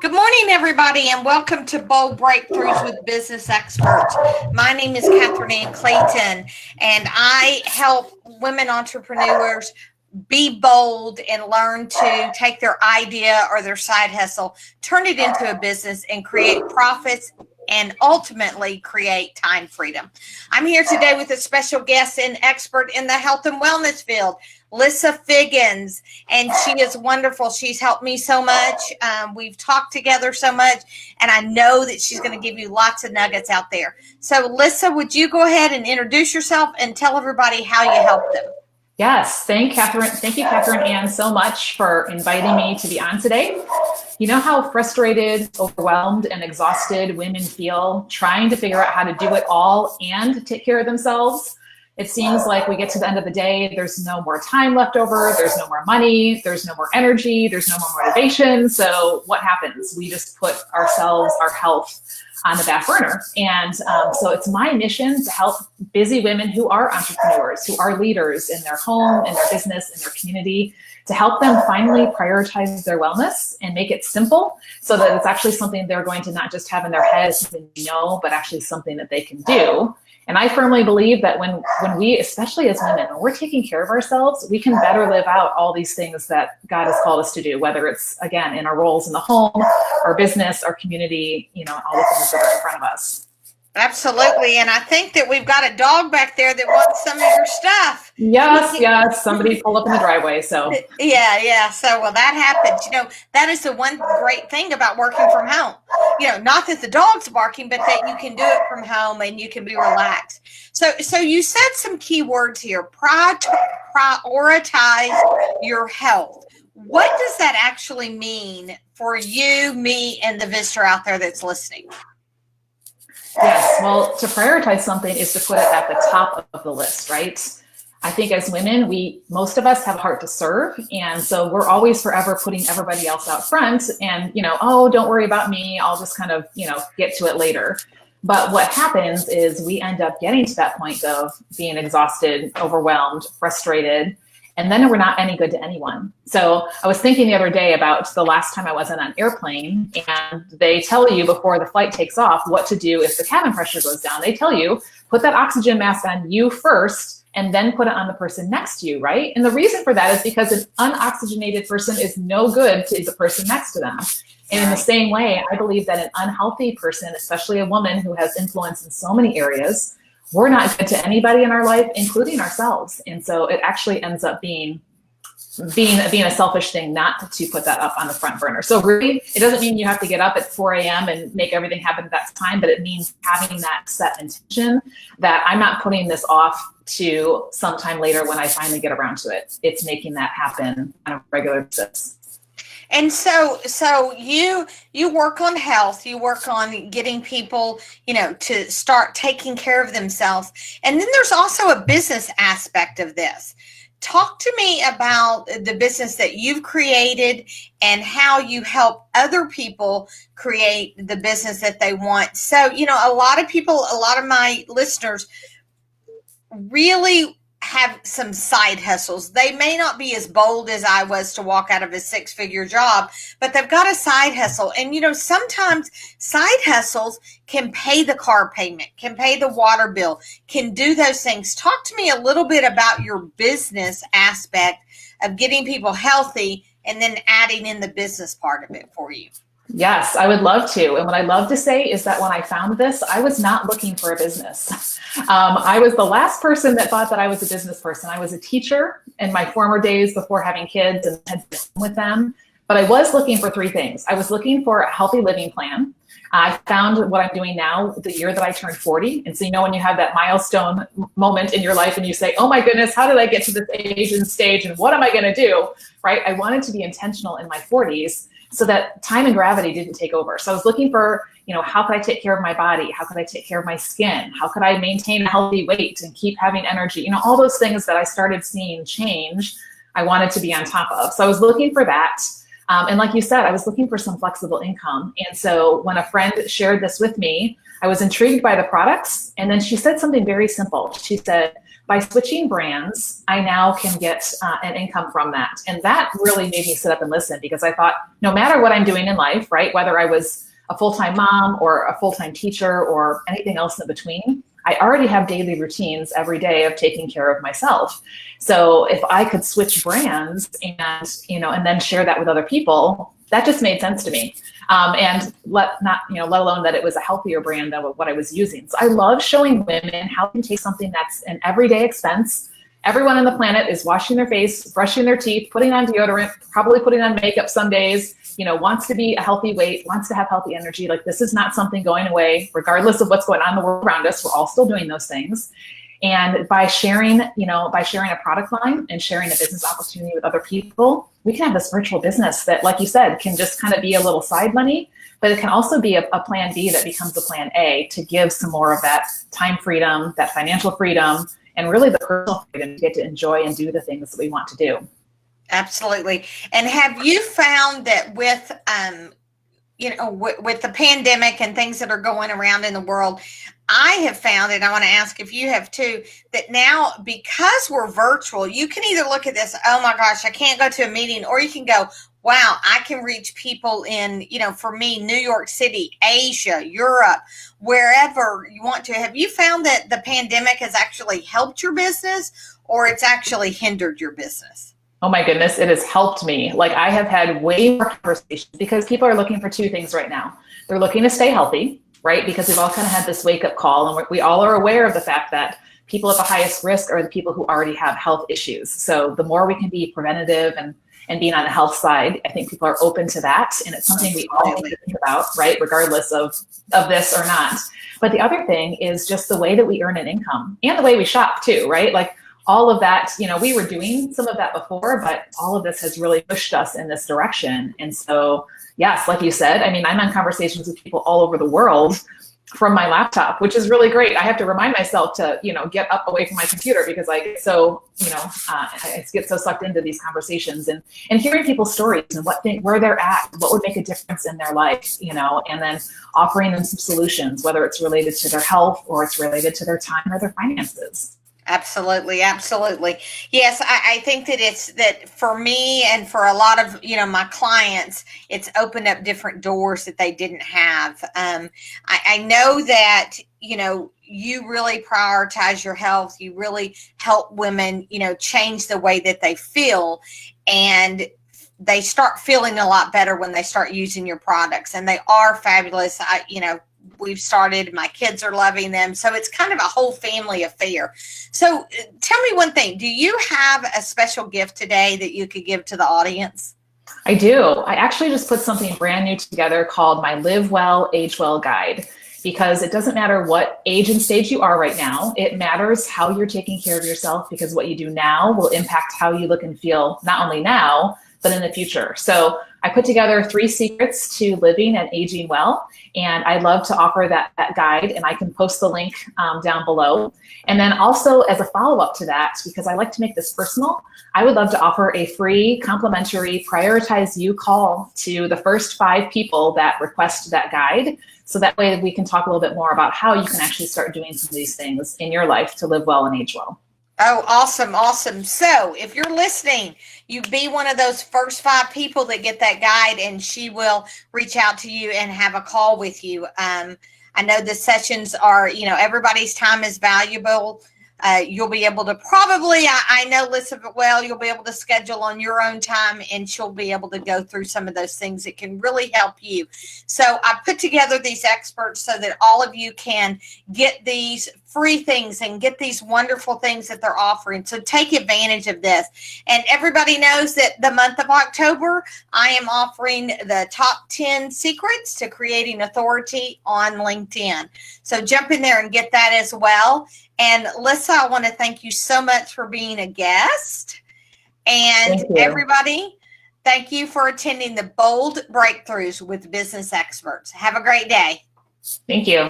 Good morning, everybody, and welcome to Bold Breakthroughs with Business Experts. My name is Catherine Ann Clayton, and I help women entrepreneurs be bold and learn to take their idea or their side hustle, turn it into a business, and create profits and ultimately create time freedom. I'm here today with a special guest and expert in the health and wellness field, Lissa Figgins, and she is wonderful. She's helped me so much. We've talked together so much, and I know that she's going to give you lots of nuggets out there. So, Lissa, would you go ahead and introduce yourself and tell everybody how you help them? Yes, thank you, Catherine Ann, so much for inviting me to be on today. You know how frustrated, overwhelmed, and exhausted women feel trying to figure out how to do it all and take care of themselves? It seems like we get to the end of the day, there's no more time left over, there's no more money, there's no more energy, there's no more motivation. So what happens? We just put ourselves, our health on the back burner. And so it's my mission to help busy women who are entrepreneurs, who are leaders in their home, in their business, in their community, to help them finally prioritize their wellness and make it simple so that it's actually something they're going to not just have in their head, something they know, but actually something that they can do. And I firmly believe that when we, especially as women, when we're taking care of ourselves, we can better live out all these things that God has called us to do, whether it's, again, in our roles in the home, our business, our community, all the things that are in front of us. Absolutely. And I think that we've got a dog back there that wants some of your stuff. Yes. Somebody pulled up in the driveway. So yeah. So, well, that happens. That is the one great thing about working from home. Not that the dog's barking, but that you can do it from home and you can be relaxed. So you said some key words here. Prioritize your health. What does that actually mean for you, me, and the visitor out there that's listening? Yes, well, to prioritize something is to put it at the top of the list, right? I think as women, most of us have a heart to serve. And so we're always forever putting everybody else out front and, oh, don't worry about me. I'll just kind of, get to it later. But what happens is we end up getting to that point of being exhausted, overwhelmed, frustrated, and then we're not any good to anyone. So I was thinking the other day about the last time I was on an airplane, and they tell you before the flight takes off what to do if the cabin pressure goes down. They tell you, put that oxygen mask on you first, and then put it on the person next to you, right? And the reason for that is because an unoxygenated person is no good to the person next to them. And in the same way, I believe that an unhealthy person, especially a woman who has influence in so many areas, we're not good to anybody in our life, including ourselves. And so it actually ends up being a selfish thing not to put that up on the front burner. So really, it doesn't mean you have to get up at 4 a.m. and make everything happen at that time, but it means having that set intention that I'm not putting this off to sometime later when I finally get around to it. It's making that happen on a regular basis. And so you work on health, you work on getting people, to start taking care of themselves. And then there's also a business aspect of this. Talk to me about the business that you've created and how you help other people create the business that they want. So, a lot of my listeners really have some side hustles. They may not be as bold as I was to walk out of a 6-figure job, but they've got a side hustle. And, sometimes side hustles can pay the car payment, can pay the water bill, can do those things. Talk to me a little bit about your business aspect of getting people healthy and then adding in the business part of it for you. Yes, I would love to. And what I love to say is that when I found this, I was not looking for a business. I was the last person that thought that I was a business person. I was a teacher in my former days before having kids and had been with them. But I was looking for 3 things. I was looking for a healthy living plan. I found what I'm doing now the year that I turned 40. And so, when you have that milestone moment in your life and you say, oh my goodness, how did I get to this age and stage and what am I going to do? Right? I wanted to be intentional in my 40s. So that time and gravity didn't take over. So I was looking for, how could I take care of my body? How could I take care of my skin? How could I maintain a healthy weight and keep having energy? All those things that I started seeing change, I wanted to be on top of. So I was looking for that. And like you said, I was looking for some flexible income. And so when a friend shared this with me, I was intrigued by the products. And then she said something very simple. She said, by switching brands, I now can get an income from that. And that really made me sit up and listen, because I thought, no matter what I'm doing in life, right, whether I was a full-time mom or a full-time teacher or anything else in between, I already have daily routines every day of taking care of myself. So if I could switch brands and, and then share that with other people, that just made sense to me. And let alone that it was a healthier brand than what I was using. So I love showing women how you can take something that's an everyday expense. Everyone on the planet is washing their face, brushing their teeth, putting on deodorant, probably putting on makeup some days, wants to be a healthy weight, wants to have healthy energy. Like, this is not something going away, regardless of what's going on in the world around us. We're all still doing those things. And by sharing a product line and sharing a business opportunity with other people, we can have this virtual business that, like you said, can just kind of be a little side money, but it can also be a plan B that becomes a plan A to give some more of that time freedom, that financial freedom, and really the personal freedom to get to enjoy and do the things that we want to do. Absolutely. And have you found that with, with the pandemic and things that are going around in the world, I have found, and I want to ask if you have too, that now, because we're virtual, you can either look at this, oh my gosh, I can't go to a meeting, or you can go, wow, I can reach people in, for me, New York City, Asia, Europe, wherever you want to. Have you found that the pandemic has actually helped your business, or it's actually hindered your business? Oh my goodness, it has helped me. Like, I have had way more conversations, because people are looking for two things right now. They're looking to stay healthy, right? Because we've all kind of had this wake up call, and we all are aware of the fact that people at the highest risk are the people who already have health issues. So the more we can be preventative and being on the health side, I think people are open to that. And it's something we all need to think about, right? Regardless of this or not. But the other thing is just the way that we earn an income, and the way we shop too, right? Like, all of that, we were doing some of that before, but all of this has really pushed us in this direction. And so, yes, like you said, I'm on conversations with people all over the world from my laptop, which is really great. I have to remind myself to, get up away from my computer, because I get so, I get so sucked into these conversations and hearing people's stories and where they're at, what would make a difference in their life, and then offering them some solutions, whether it's related to their health or it's related to their time or their finances. Absolutely. Absolutely. Yes. I think that for me and for a lot of, my clients, it's opened up different doors that they didn't have. I know that, you really prioritize your health. You really help women, change the way that they feel, and they start feeling a lot better when they start using your products, and they are fabulous. We've started, my kids are loving them. So it's kind of a whole family affair. So tell me one thing, do you have a special gift today that you could give to the audience? I do. I actually just put something brand new together called my Live Well, Age Well Guide, because it doesn't matter what age and stage you are right now. It matters how you're taking care of yourself, because what you do now will impact how you look and feel, not only now, but in the future. So I put together 3 secrets to living and aging well. And I'd love to offer that guide, and I can post the link down below. And then also, as a follow-up to that, because I like to make this personal, I would love to offer a free complimentary Prioritize You call to the first 5 people that request that guide. So that way we can talk a little bit more about how you can actually start doing some of these things in your life to live well and age well. Oh, awesome. Awesome. So if you're listening, you be one of those first 5 people that get that guide, and she will reach out to you and have a call with you. I know the sessions are, everybody's time is valuable. You'll be able to probably, I know Lissa well, you'll be able to schedule on your own time, and she'll be able to go through some of those things that can really help you. So I put together these experts so that all of you can get these free things and get these wonderful things that they're offering. So take advantage of this. And everybody knows that the month of October, I am offering the top 10 secrets to creating authority on LinkedIn. So jump in there and get that as well. And Lissa, I want to thank you so much for being a guest. And everybody, thank you for attending the Bold Breakthroughs with Business Experts. Have a great day. Thank you.